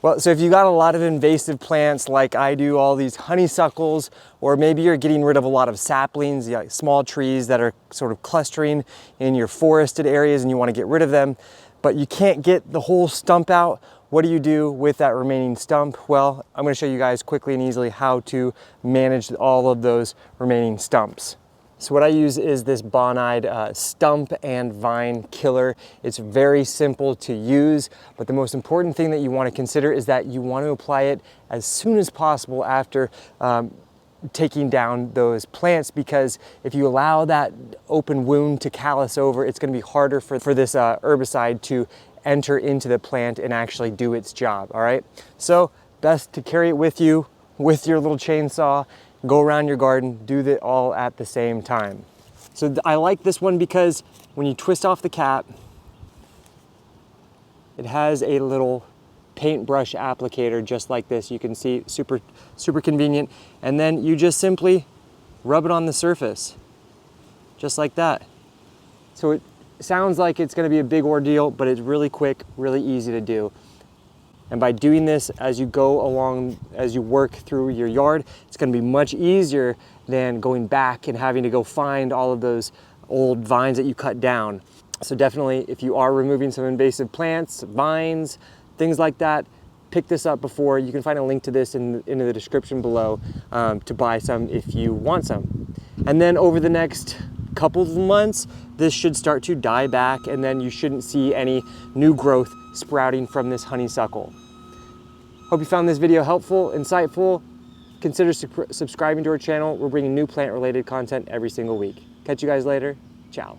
Well, so if you got a lot of invasive plants like I do, all these honeysuckles, or maybe you're getting rid of a lot of saplings, like small trees that are sort of clustering in your forested areas and you want to get rid of them, but you can't get the whole stump out, what do you do with that remaining stump? Well, I'm going to show you guys quickly and easily how to manage all of those remaining stumps. So what I use is this Bonide Stump and Vine Killer. It's very simple to use, but the most important thing that you want to consider is that you want to apply it as soon as possible after taking down those plants, because if you allow that open wound to callus over, it's going to be harder for this herbicide to enter into the plant and actually do its job, all right? So best to carry it with you with your little chainsaw, go around your garden, do it all at the same time. So I like this one because when you twist off the cap, it has a little paintbrush applicator just like this. You can see super convenient. And then you just simply rub it on the surface, just like that. So it sounds like it's gonna be a big ordeal, but it's really quick, really easy to do. And by doing this as you go along, as you work through your yard, it's gonna be much easier than going back and having to go find all of those old vines that you cut down. So definitely, if you are removing some invasive plants, vines, things like that, pick this up before. You can find a link to this in the description below to buy some if you want some. And then over the next couple of months, this should start to die back, and then you shouldn't see any new growth sprouting from this honeysuckle. Hope you found this video helpful, insightful. Consider subscribing to our channel. We're bringing new plant-related content every single week. Catch you guys later. Ciao.